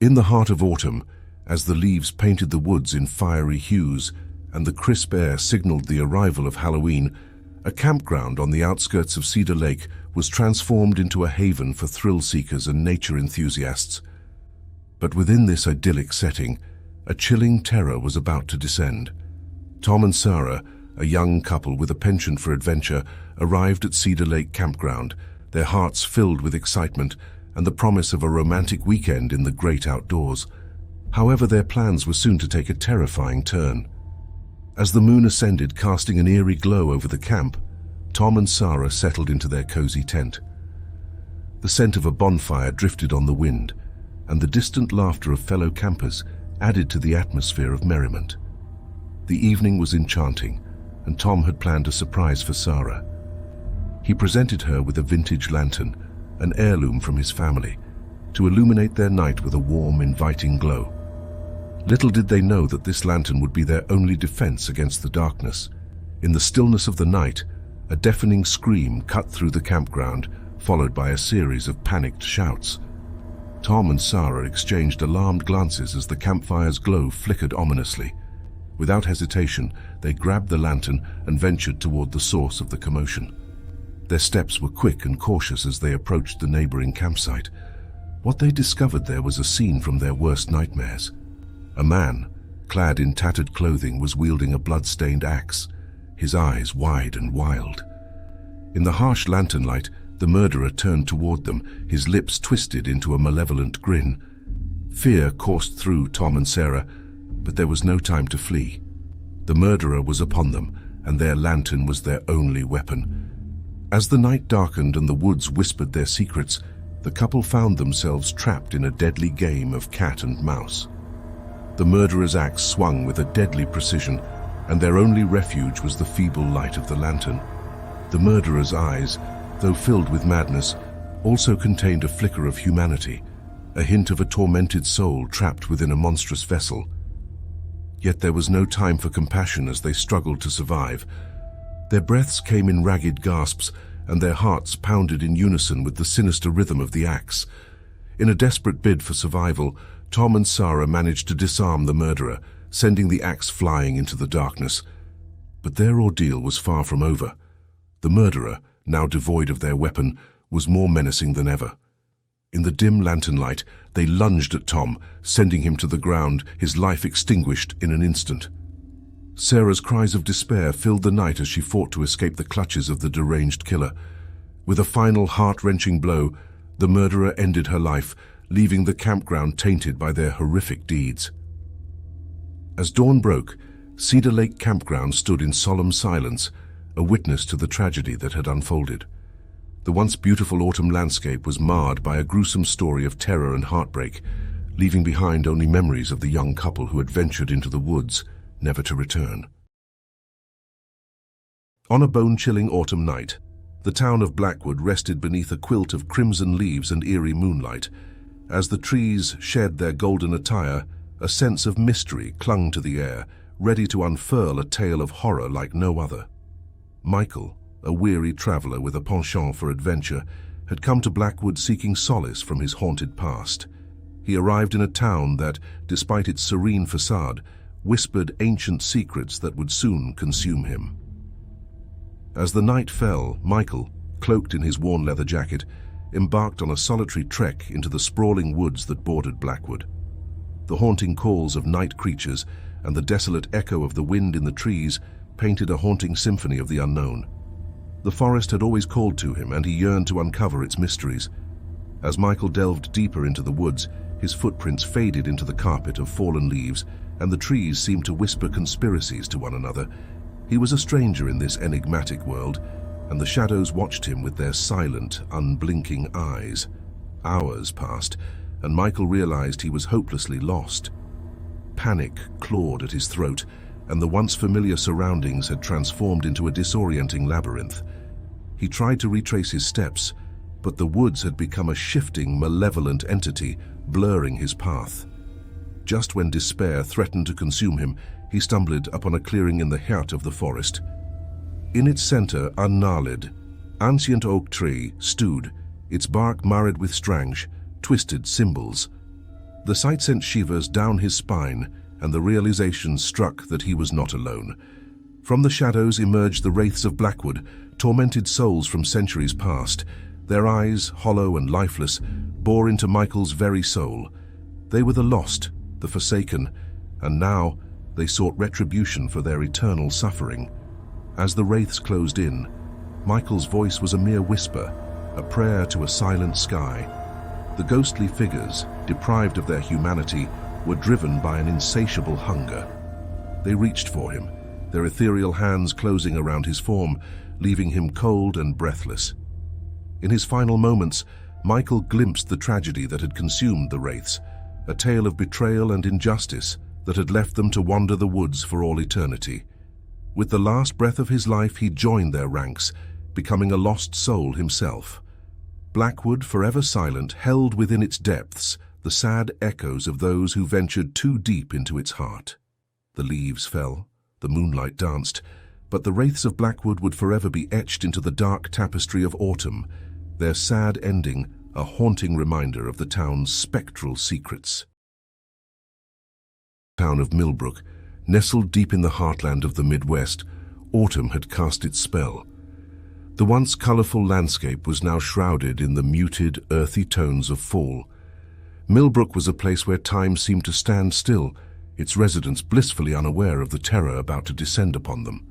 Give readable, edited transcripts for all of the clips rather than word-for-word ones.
In the heart of autumn, as the leaves painted the woods in fiery hues and the crisp air signaled the arrival of Halloween, a campground on the outskirts of Cedar Lake was transformed into a haven for thrill-seekers and nature enthusiasts. But within this idyllic setting, a chilling terror was about to descend. Tom and Sarah, a young couple with a penchant for adventure, arrived at Cedar Lake Campground, their hearts filled with excitement and the promise of a romantic weekend in the great outdoors. However, their plans were soon to take a terrifying turn. As the moon ascended, casting an eerie glow over the camp, Tom and Sarah settled into their cozy tent. The scent of a bonfire drifted on the wind, and the distant laughter of fellow campers added to the atmosphere of merriment. The evening was enchanting, and Tom had planned a surprise for Sarah. He presented her with a vintage lantern, an heirloom from his family, to illuminate their night with a warm, inviting glow. Little did they know that this lantern would be their only defense against the darkness. In the stillness of the night, a deafening scream cut through the campground, followed by a series of panicked shouts. Tom and Sarah exchanged alarmed glances as the campfire's glow flickered ominously. Without hesitation, they grabbed the lantern and ventured toward the source of the commotion. Their steps were quick and cautious as they approached the neighboring campsite. What they discovered there was a scene from their worst nightmares. A man, clad in tattered clothing, was wielding a blood-stained axe, his eyes wide and wild. In the harsh lantern light, the murderer turned toward them, his lips twisted into a malevolent grin. Fear coursed through Tom and Sarah, but there was no time to flee. The murderer was upon them, and their lantern was their only weapon. As the night darkened and the woods whispered their secrets, the couple found themselves trapped in a deadly game of cat and mouse. The murderer's axe swung with a deadly precision, and their only refuge was the feeble light of the lantern. The murderer's eyes, though filled with madness, also contained a flicker of humanity, a hint of a tormented soul trapped within a monstrous vessel. Yet there was no time for compassion as they struggled to survive. Their breaths came in ragged gasps, and their hearts pounded in unison with the sinister rhythm of the axe. In a desperate bid for survival, Tom and Sarah managed to disarm the murderer, sending the axe flying into the darkness. But their ordeal was far from over. The murderer, now devoid of their weapon, was more menacing than ever. In the dim lantern light, they lunged at Tom, sending him to the ground, his life extinguished in an instant. Sarah's cries of despair filled the night as she fought to escape the clutches of the deranged killer. With a final heart-wrenching blow, the murderer ended her life, leaving the campground tainted by their horrific deeds. As dawn broke, Cedar Lake Campground stood in solemn silence, a witness to the tragedy that had unfolded. The once beautiful autumn landscape was marred by a gruesome story of terror and heartbreak, leaving behind only memories of the young couple who had ventured into the woods, never to return. On a bone-chilling autumn night, the town of Blackwood rested beneath a quilt of crimson leaves and eerie moonlight. As the trees shed their golden attire, a sense of mystery clung to the air, ready to unfurl a tale of horror like no other. Michael, a weary traveler with a penchant for adventure, had come to Blackwood seeking solace from his haunted past. He arrived in a town that, despite its serene facade, whispered ancient secrets that would soon consume him. As the night fell, Michael, cloaked in his worn leather jacket, embarked on a solitary trek into the sprawling woods that bordered Blackwood. The haunting calls of night creatures and the desolate echo of the wind in the trees painted a haunting symphony of the unknown. The forest had always called to him, and he yearned to uncover its mysteries. As Michael delved deeper into the woods, his footprints faded into the carpet of fallen leaves, and the trees seemed to whisper conspiracies to one another. He was a stranger in this enigmatic world, and the shadows watched him with their silent, unblinking eyes. Hours passed, and Michael realized he was hopelessly lost. Panic clawed at his throat, and the once familiar surroundings had transformed into a disorienting labyrinth. He tried to retrace his steps, but the woods had become a shifting, malevolent entity, blurring his path. Just when despair threatened to consume him, he stumbled upon a clearing in the heart of the forest. In its center, a gnarled, ancient oak tree stood, its bark marred with strange, twisted symbols. The sight sent shivers down his spine, and the realization struck that he was not alone. From the shadows emerged the wraiths of Blackwood, tormented souls from centuries past. Their eyes, hollow and lifeless, bore into Michael's very soul. They were the lost, the forsaken, and now they sought retribution for their eternal suffering. As the wraiths closed in, Michael's voice was a mere whisper, a prayer to a silent sky. The ghostly figures, deprived of their humanity, were driven by an insatiable hunger. They reached for him, their ethereal hands closing around his form, leaving him cold and breathless. In his final moments, Michael glimpsed the tragedy that had consumed the wraiths, a tale of betrayal and injustice that had left them to wander the woods for all eternity. With the last breath of his life, he joined their ranks, becoming a lost soul himself. Blackwood, forever silent, held within its depths the sad echoes of those who ventured too deep into its heart. The leaves fell, the moonlight danced, but the wraiths of Blackwood would forever be etched into the dark tapestry of autumn, their sad ending a haunting reminder of the town's spectral secrets. The town of Millbrook, nestled deep in the heartland of the Midwest, autumn had cast its spell. The once colorful landscape was now shrouded in the muted, earthy tones of fall. Millbrook was a place where time seemed to stand still, its residents blissfully unaware of the terror about to descend upon them.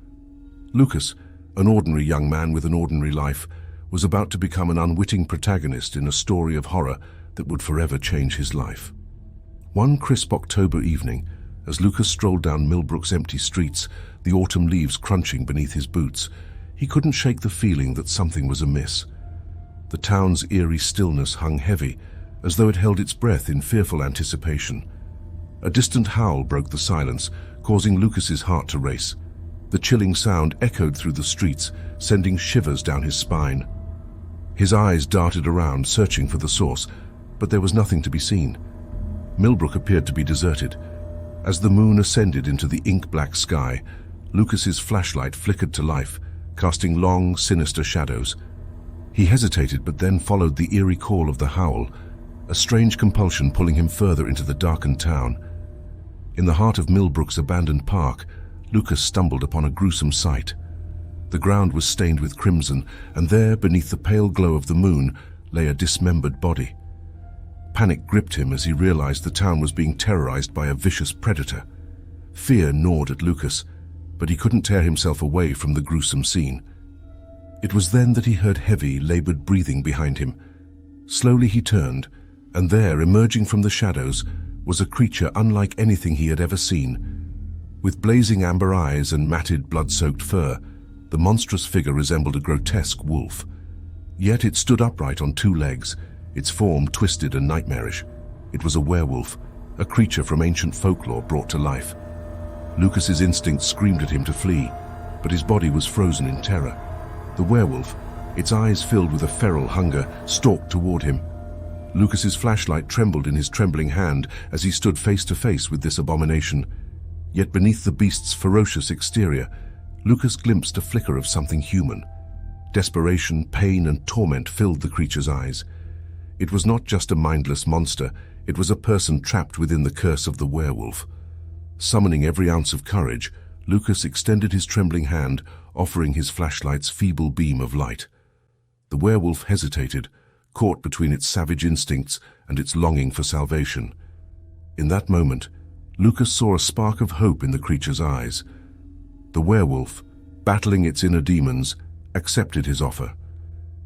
Lucas, an ordinary young man with an ordinary life, was about to become an unwitting protagonist in a story of horror that would forever change his life. One crisp October evening, as Lucas strolled down Millbrook's empty streets, the autumn leaves crunching beneath his boots, he couldn't shake the feeling that something was amiss. The town's eerie stillness hung heavy, as though it held its breath in fearful anticipation. A distant howl broke the silence, causing Lucas's heart to race. The chilling sound echoed through the streets, sending shivers down his spine. His eyes darted around, searching for the source, but there was nothing to be seen. Millbrook appeared to be deserted. As the moon ascended into the ink-black sky, Lucas's flashlight flickered to life, casting long, sinister shadows. He hesitated, but then followed the eerie call of the howl, a strange compulsion pulling him further into the darkened town. In the heart of Millbrook's abandoned park, Lucas stumbled upon a gruesome sight. The ground was stained with crimson, and there, beneath the pale glow of the moon, lay a dismembered body. Panic gripped him as he realized the town was being terrorized by a vicious predator. Fear gnawed at Lucas, but he couldn't tear himself away from the gruesome scene. It was then that he heard heavy, labored breathing behind him. Slowly he turned, and there, emerging from the shadows, was a creature unlike anything he had ever seen. With blazing amber eyes and matted, blood-soaked fur, the monstrous figure resembled a grotesque wolf. Yet it stood upright on two legs, its form twisted and nightmarish. It was a werewolf, a creature from ancient folklore brought to life. Lucas's instincts screamed at him to flee, but his body was frozen in terror. The werewolf, its eyes filled with a feral hunger, stalked toward him. Lucas's flashlight trembled in his trembling hand as he stood face to face with this abomination. Yet beneath the beast's ferocious exterior, Lucas glimpsed a flicker of something human. Desperation, pain, and torment filled the creature's eyes. It was not just a mindless monster, it was a person trapped within the curse of the werewolf. Summoning every ounce of courage, Lucas extended his trembling hand, offering his flashlight's feeble beam of light. The werewolf hesitated, caught between its savage instincts and its longing for salvation. In that moment, Lucas saw a spark of hope in the creature's eyes. The werewolf, battling its inner demons, accepted his offer.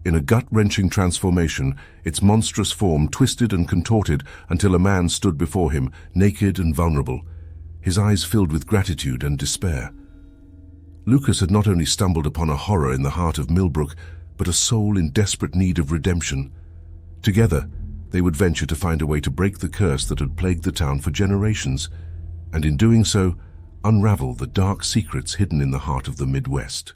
In a gut-wrenching transformation, its monstrous form twisted and contorted until a man stood before him, naked and vulnerable, his eyes filled with gratitude and despair. Lucas had not only stumbled upon a horror in the heart of Millbrook, but a soul in desperate need of redemption. Together, they would venture to find a way to break the curse that had plagued the town for generations, and in doing so, unravel the dark secrets hidden in the heart of the Midwest.